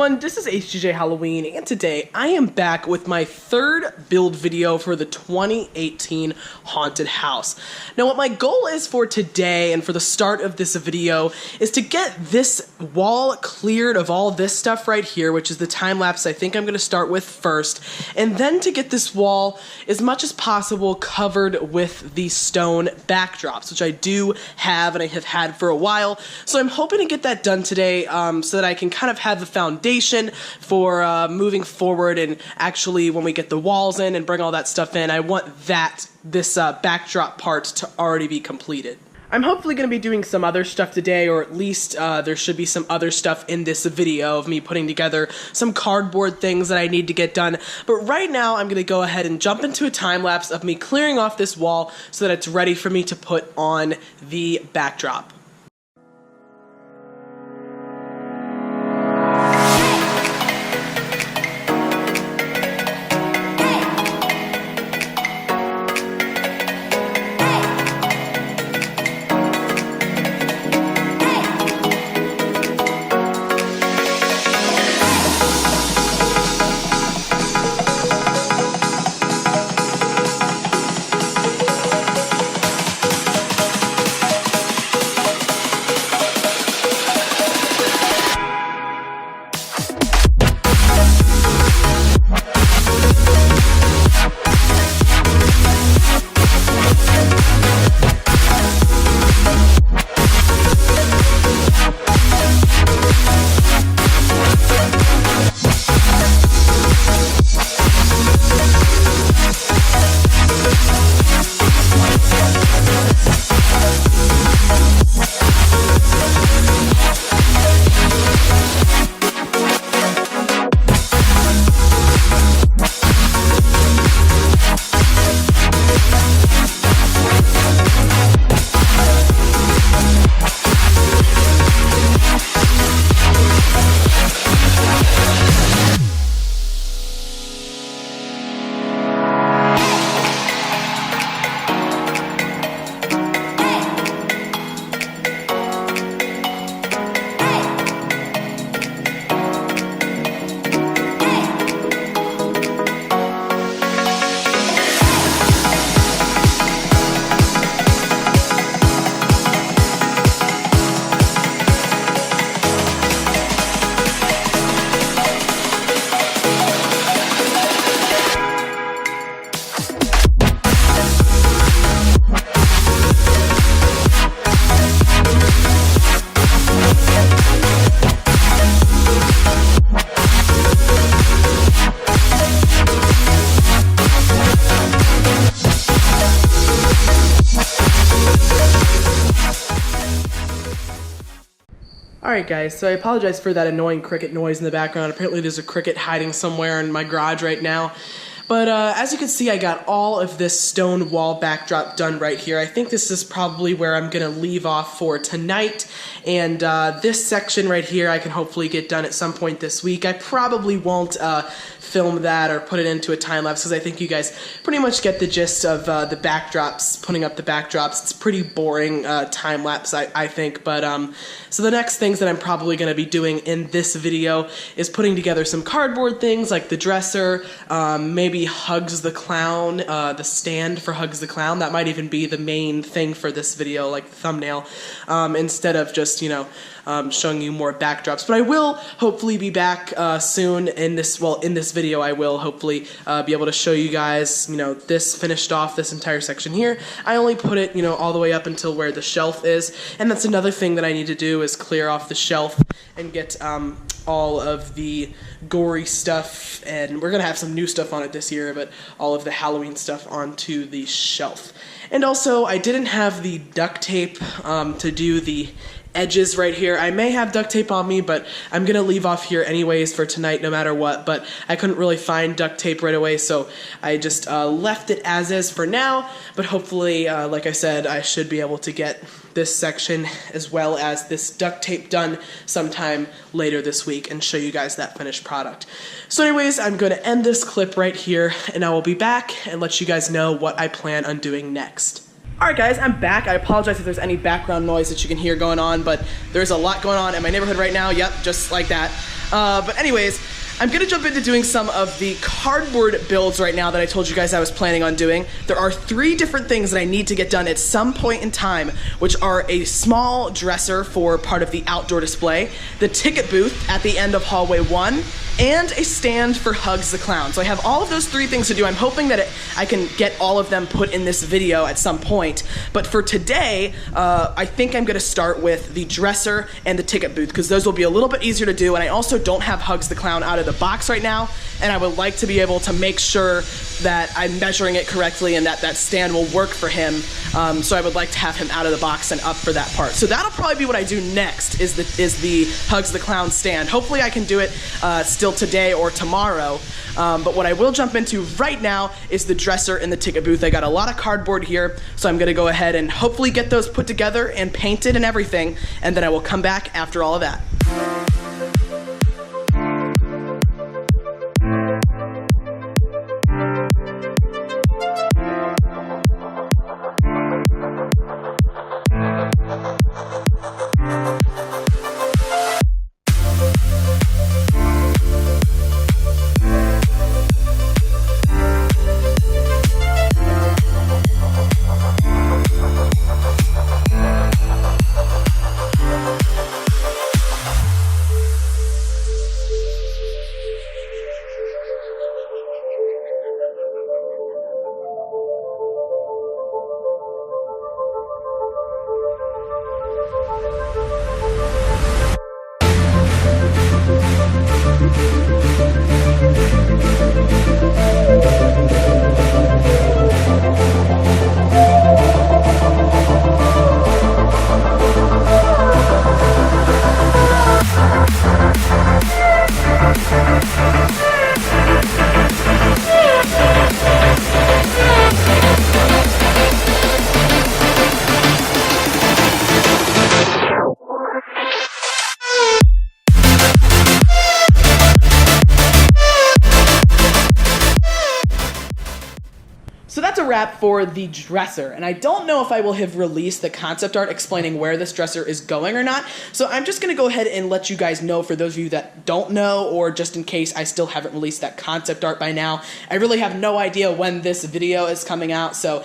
everyone, this is HGJ Halloween, and today I am back with my third build video for the 2018 haunted house. Now what my goal is for today and for the start of this video is to get this wall cleared of all this stuff right here, which is the time lapse I think I'm going to start with first, and then to get this wall as much as possible covered with the stone backdrops, which I do have and I have had for a while. So I'm hoping to get that done today so that I can kind of have the foundation for moving forward, and actually when we get the walls in and bring all that stuff in, I want this backdrop part to already be completed. I'm hopefully going to be doing some other stuff today, or at least there should be some other stuff in this video of me putting together some cardboard things that I need to get done. But right now I'm going to go ahead and jump into a time lapse of me clearing off this wall so that it's ready for me to put on the backdrop. Alright guys, so I apologize for that annoying cricket noise in the background. Apparently there's a cricket hiding somewhere in my garage right now. But as you can see, I got all of this stone wall backdrop done right here. I think this is probably where I'm going to leave off for tonight. And this section right here I can hopefully get done at some point this week. I probably won't film that or put it into a time lapse because I think you guys pretty much get the gist of the backdrops, putting up the backdrops. It's pretty boring time lapse, I think. But so the next things that I'm probably going to be doing in this video is putting together some cardboard things like the dresser, maybe Hugs the Clown, the stand for Hugs the Clown. That might even be the main thing for this video, like the thumbnail, instead of just, you know, showing you more backdrops. But I will hopefully be back soon in this video. I will hopefully be able to show you guys, you know, this finished off, this entire section here. I only put it, you know, all the way up until where the shelf is, and that's another thing that I need to do is clear off the shelf and get all of the gory stuff, and we're gonna have some new stuff on it this year, but all of the Halloween stuff onto the shelf. And also, I didn't have the duct tape to do the edges right here. I may have duct tape on me, but I'm gonna leave off here anyways for tonight no matter what, but I couldn't really find duct tape right away, so I just left it as is for now, but hopefully, like I said, I should be able to get this section as well as this duct tape done sometime later this week and show you guys that finished product. So anyways, I'm going to end this clip right here, and I will be back and let you guys know what I plan on doing next. Alright guys, I'm back. I apologize if there's any background noise that you can hear going on, but there's a lot going on in my neighborhood right now. Yep, just like that. But anyways, I'm going to jump into doing some of the cardboard builds right now that I told you guys I was planning on doing. There are 3 different things that I need to get done at some point in time, which are a small dresser for part of the outdoor display, the ticket booth at the end of hallway 1, and a stand for Hugs the Clown. So I have all of those 3 things to do. I'm hoping that I can get all of them put in this video at some point. But for today, I think I'm going to start with the dresser and the ticket booth, because those will be a little bit easier to do, and I also don't have Hugs the Clown out of the box right now, and I would like to be able to make sure that I'm measuring it correctly and that that stand will work for him. So I would like to have him out of the box and up for that part. So that'll probably be what I do next, is the Hugs the Clown stand. Hopefully I can do it still today or tomorrow. But what I will jump into right now is the dresser and the ticket booth. I got a lot of cardboard here, so I'm gonna go ahead and hopefully get those put together and painted and everything, and then I will come back after all of that. So that's a wrap for the dresser, and I don't know if I will have released the concept art explaining where this dresser is going or not, so I'm just going to go ahead and let you guys know, for those of you that don't know, or just in case I still haven't released that concept art by now. I really have no idea when this video is coming out, so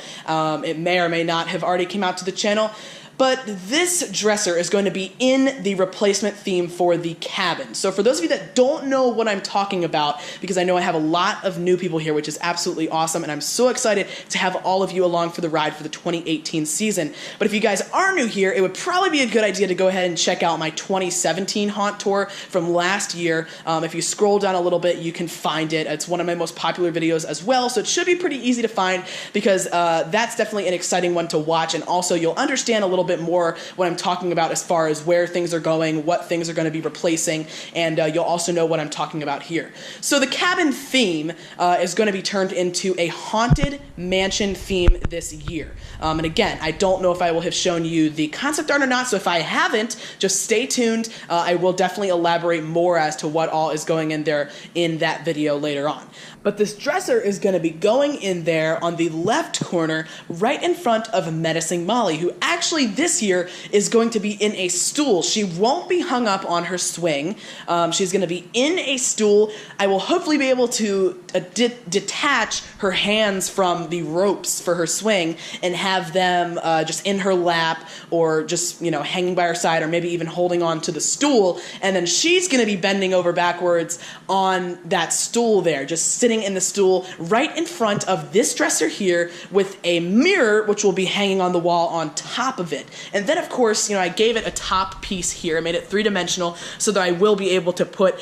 it may or may not have already come out to the channel. But this dresser is going to be in the replacement theme for the cabin. So for those of you that don't know what I'm talking about, because I know I have a lot of new people here, which is absolutely awesome, and I'm so excited to have all of you along for the ride for the 2018 season. But if you guys are new here, it would probably be a good idea to go ahead and check out my 2017 haunt tour from last year. If you scroll down a little bit, you can find it. It's one of my most popular videos as well, so it should be pretty easy to find, because that's definitely an exciting one to watch, and also you'll understand a little bit more what I'm talking about as far as where things are going, what things are going to be replacing, and you'll also know what I'm talking about here. So the cabin theme is going to be turned into a haunted mansion theme this year. And again, I don't know if I will have shown you the concept art or not, so if I haven't, just stay tuned. I will definitely elaborate more as to what all is going in there in that video later on. But this dresser is going to be going in there on the left corner, right in front of Menacing Molly, who actually this year is going to be in a stool. She won't be hung up on her swing. She's going to be in a stool. I will hopefully be able to detach her hands from the ropes for her swing and have them just in her lap, or just, you know, hanging by her side, or maybe even holding on to the stool. And then she's going to be bending over backwards on that stool there, just sitting in the stool right in front of this dresser here, with a mirror which will be hanging on the wall on top of it. And then of course, you know, I gave it a top piece here. I made it 3-dimensional so that I will be able to put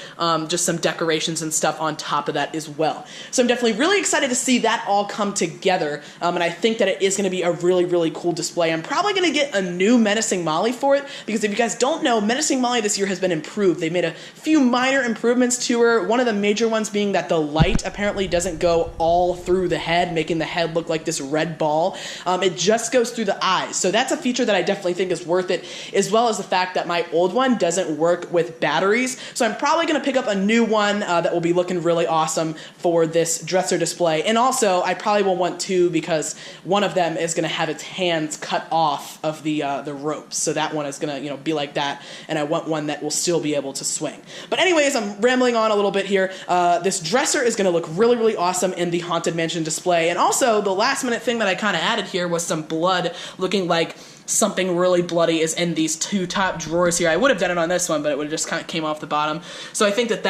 just some decorations and stuff on top of that as well. So I'm definitely really excited to see that all come together, and I think that it is going to be a really, really cool display. I'm probably going to get a new Menacing Molly for it, because if you guys don't know, Menacing Molly this year has been improved. They made a few minor improvements to her, one of the major ones being that the light apparently apparently doesn't go all through the head, making the head look like this red ball. It just goes through the eyes. So that's a feature that I definitely think is worth it, as well as the fact that my old one doesn't work with batteries. So I'm probably going to pick up a new one that will be looking really awesome for this dresser display. And also, I probably will want two because one of them is going to have its hands cut off of the ropes. So that one is going to, be like that. And I want one that will still be able to swing. But anyways, I'm rambling on a little bit here. This dresser is going to look really, really awesome in the Haunted Mansion display. And also, the last minute thing that I kind of added here was some blood, looking like something really bloody is in these two top drawers here. I would have done it on this one, but it would have just kind of came off the bottom. So I think that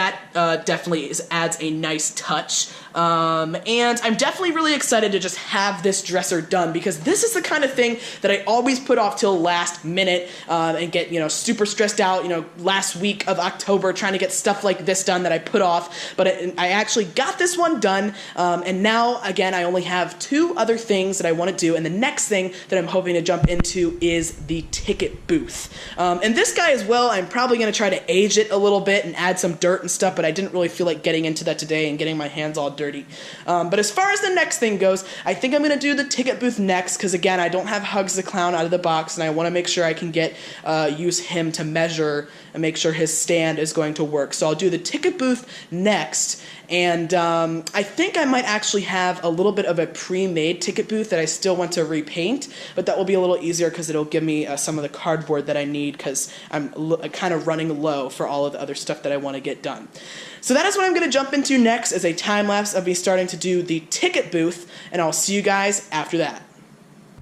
definitely adds a nice touch. And I'm definitely really excited to just have this dresser done, because this is the kind of thing that I always put off till last minute and get, super stressed out, last week of October trying to get stuff like this done that I put off. But I actually got this one done, and now, again, I only have two other things that I want to do, and the next thing that I'm hoping to jump into is the ticket booth. And this guy as well, I'm probably going to try to age it a little bit and add some dirt and stuff, but I didn't really feel like getting into that today and getting my hands all dirty. But as far as the next thing goes, I think I'm going to do the ticket booth next, because again, I don't have Hugs the Clown out of the box, and I want to make sure I can use him to measure and make sure his stand is going to work. So I'll do the ticket booth next, and I think I might actually have a little bit of a pre-made ticket booth that I still want to repaint, but that will be a little easier because it'll give me some of the cardboard that I need, because I'm kind of running low for all of the other stuff that I want to get done. So that is what I'm going to jump into next, as a time-lapse of me starting to do the ticket booth, and I'll see you guys after that.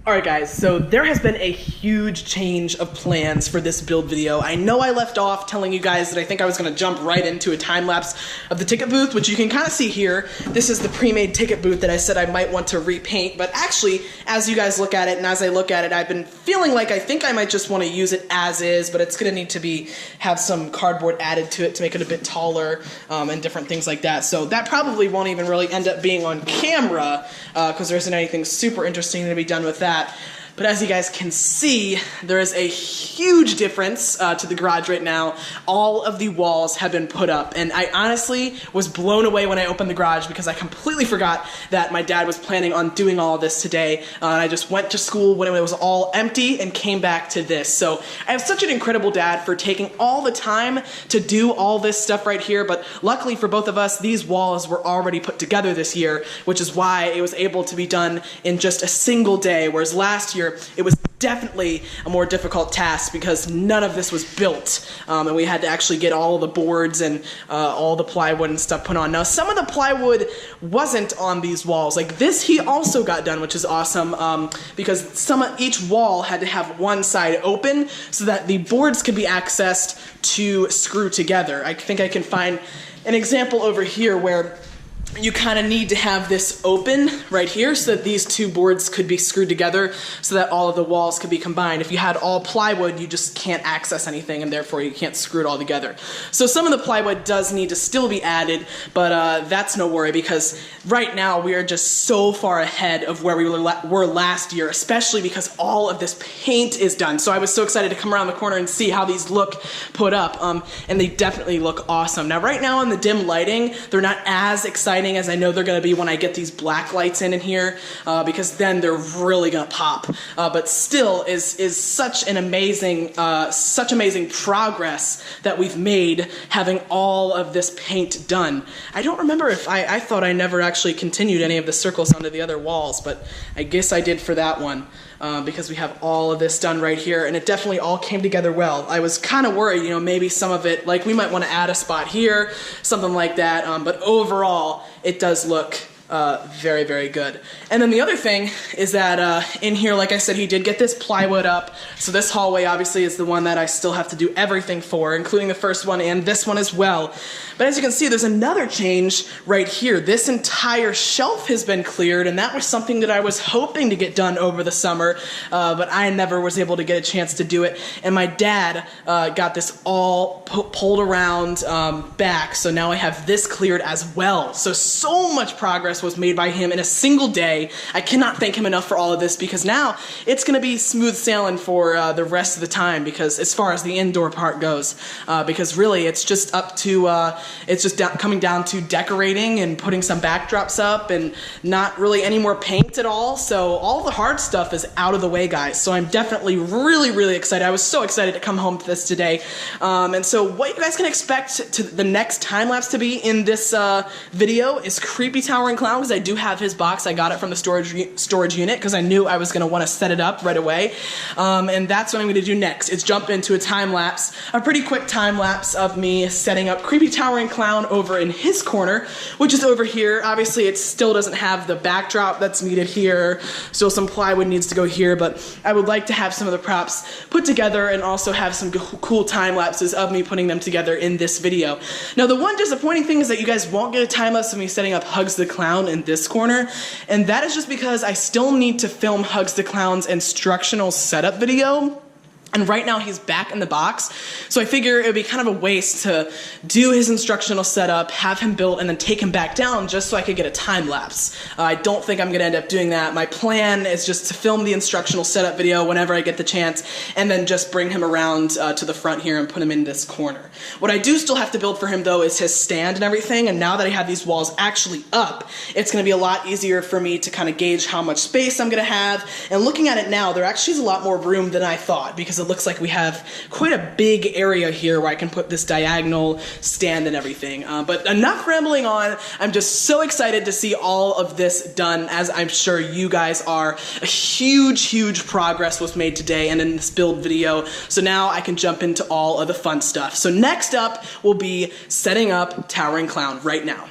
Alright guys, so there has been a huge change of plans for this build video. I know I left off telling you guys that I think I was going to jump right into a time-lapse of the ticket booth, which you can kind of see here. This is the pre-made ticket booth that I said I might want to repaint, but actually, as you guys look at it, and as I look at it, I've been feeling like I think I might just want to use it as is, but it's going to need to have some cardboard added to it to make it a bit taller, and different things like that. So that probably won't even really end up being on camera, because there isn't anything super interesting to be done with that. But as you guys can see, there is a huge difference to the garage right now. All of the walls have been put up, and I honestly was blown away when I opened the garage, because I completely forgot that my dad was planning on doing all of this today. And I just went to school when it was all empty and came back to this. So I have such an incredible dad for taking all the time to do all this stuff right here, but luckily for both of us, these walls were already put together this year, which is why it was able to be done in just a single day, whereas last year it was definitely a more difficult task because none of this was built, and we had to actually get all of the boards and all the plywood and stuff put on. Now, some of the plywood wasn't on these walls. Like this, he also got done, which is awesome, because each wall had to have one side open so that the boards could be accessed to screw together. I think I can find an example over here where you kind of need to have this open right here so that these two boards could be screwed together so that all of the walls could be combined. If you had all plywood, you just can't access anything, and therefore you can't screw it all together. So some of the plywood does need to still be added, but that's no worry, because right now we are just so far ahead of where we were last year, especially because all of this paint is done. So I was so excited to come around the corner and see how these look put up, and they definitely look awesome. Now right now in the dim lighting, they're not as exciting as I know they're going to be when I get these black lights in here, because then they're really going to pop. But still is such an amazing, such amazing progress that we've made having all of this paint done. I don't remember if I thought I never actually continued any of the circles onto the other walls, but I guess I did for that one. Because we have all of this done right here, and it definitely all came together well. I was kind of worried, maybe some of it, like we might want to add a spot here, something like that, but overall, it does look very, very good. And then the other thing is that in here, like I said, he did get this plywood up. So this hallway obviously is the one that I still have to do everything for, including the first one and this one as well. But as you can see, there's another change right here. This entire shelf has been cleared, and that was something that I was hoping to get done over the summer, but I never was able to get a chance to do it. And my dad got this all pulled around back, so now I have this cleared as well. So much progress progress was made by him in a single day. I cannot thank him enough for all of this, because now it's going to be smooth sailing for the rest of the time, because as far as the indoor part goes, because really it's just up to, coming down to decorating and putting some backdrops up and not really any more paint at all. So all the hard stuff is out of the way, guys. So I'm definitely really excited. I was so excited to come home to this today. And so what you guys can expect to the next time lapse to be in this video is creepy towering clown, because I do have his box. I got it from the storage unit because I knew I was going to want to set it up right away. And that's what I'm going to do next, is jump into a time lapse, a pretty quick time lapse of me setting up creepy towering clown over in his corner, which is over here. Obviously it still doesn't have the backdrop that's needed here, still some plywood needs to go here, but I would like to have some of the props put together and also have some cool time lapses of me putting them together in this video. Now the one disappointing thing is that you guys won't get a time lapse of me setting up Hugs the Clown in this corner, and that is just because I still need to film Hugs the Clown's instructional setup video. And right now he's back in the box, so I figure it would be kind of a waste to do his instructional setup, have him built, and then take him back down just so I could get a time lapse. I don't think I'm going to end up doing that. My plan is just to film the instructional setup video whenever I get the chance, and then just bring him around to the front here and put him in this corner. What I do still have to build for him, though, is his stand and everything, and now that I have these walls actually up, it's going to be a lot easier for me to kind of gauge how much space I'm going to have. And looking at it now, there actually is a lot more room than I thought, because it looks like we have quite a big area here where I can put this diagonal stand and everything. But enough rambling on. I'm just so excited to see all of this done, as I'm sure you guys are. A huge progress was made today and in this build video, so now I can jump into all of the fun stuff. So next up will be setting up Towering Clown right now.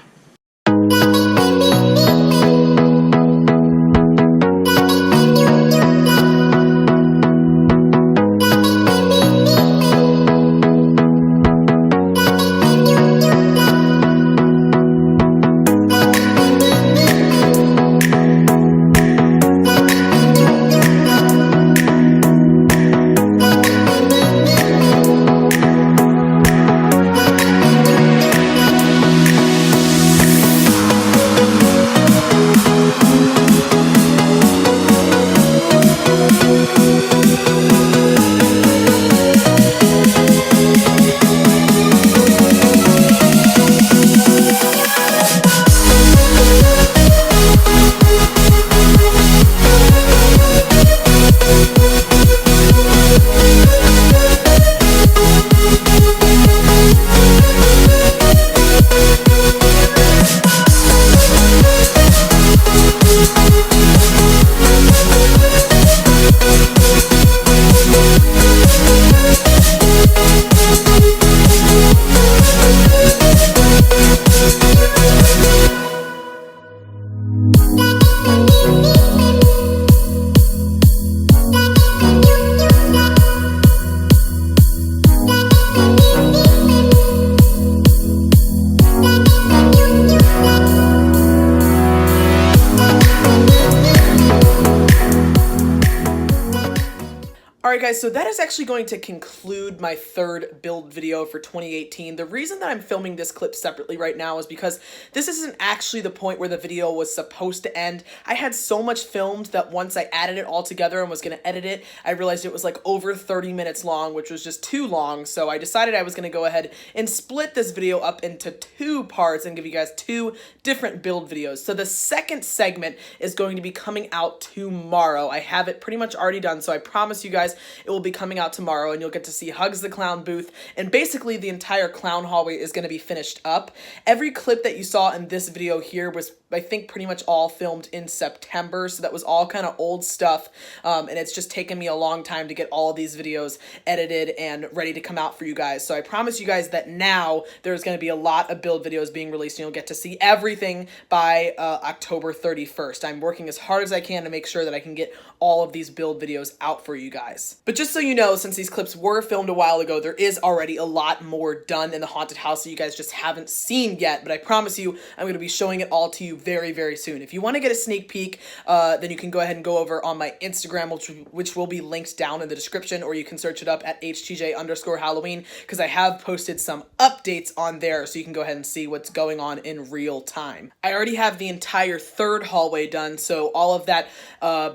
Alright guys, so that is actually going to conclude my third build video for 2018. The reason that I'm filming this clip separately right now is because this isn't actually the point where the video was supposed to end. I had so much filmed that once I added it all together and was going to edit it, I realized it was like over 30 minutes long, which was just too long, so I decided I was going to go ahead and split this video up into two parts and give you guys two different build videos. So the second segment is going to be coming out tomorrow. I have it pretty much already done, so I promise you guys it will be coming out tomorrow, and you'll get to see Hugs the Clown booth, and basically the entire clown hallway is going to be finished up. Every clip that you saw in this video here was, I think, pretty much all filmed in September, so that was all kind of old stuff, and it's just taken me a long time to get all of these videos edited and ready to come out for you guys. So I promise you guys that now there's going to be a lot of build videos being released, and you'll get to see everything by October 31st. I'm working as hard as I can to make sure that I can get all of these build videos out for you guys. this. But just so you know, since these clips were filmed a while ago, there is already a lot more done in the haunted house that you guys just haven't seen yet, but I promise you I'm going to be showing it all to you very, very soon. If you want to get a sneak peek, then you can go ahead and go over on my Instagram, which will be linked down in the description, or you can search it up at htj_Halloween, because I have posted some updates on there, so you can go ahead and see what's going on in real time. I already have the entire third hallway done, so all of that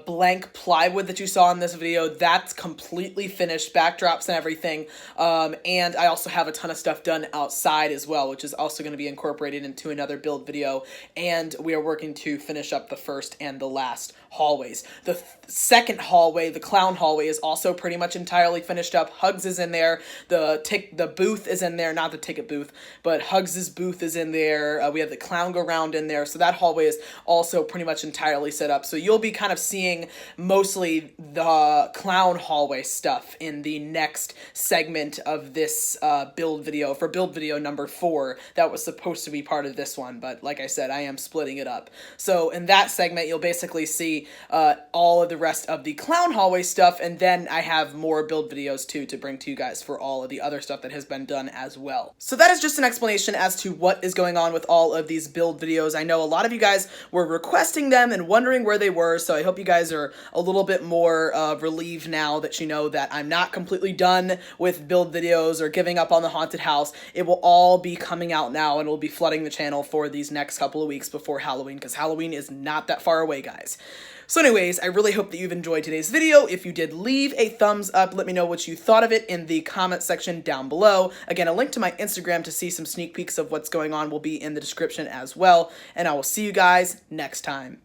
blank plywood that you saw in this video, that's completely finished, backdrops and everything, and I also have a ton of stuff done outside as well, which is also going to be incorporated into another build video, and we are working to finish up the first and the last hallways. The second hallway, the clown hallway, is also pretty much entirely finished up. Hugs is in there, the booth is in there, not the ticket booth, but Hugs's booth is in there, we have the clown go round in there, so that hallway is also pretty much entirely set up. So you'll be kind of seeing mostly the clown hallway stuff in the next segment of this build video, for build video number 4, that was supposed to be part of this one, but like I said, I am splitting it up. So in that segment, you'll basically see all of the rest of the clown hallway stuff, and then I have more build videos too to bring to you guys for all of the other stuff that has been done as well. So that is just an explanation as to what is going on with all of these build videos. I know a lot of you guys were requesting them and wondering where they were, so I hope you guys are a little bit more relieved now that you know that I'm not completely done with build videos or giving up on the haunted house. It will all be coming out now, and we'll be flooding the channel for these next couple of weeks before Halloween, because Halloween is not that far away, guys. So anyways, I really hope that you've enjoyed today's video. If you did, leave a thumbs up. Let me know what you thought of it in the comment section down below. Again, a link to my Instagram to see some sneak peeks of what's going on will be in the description as well. And I will see you guys next time.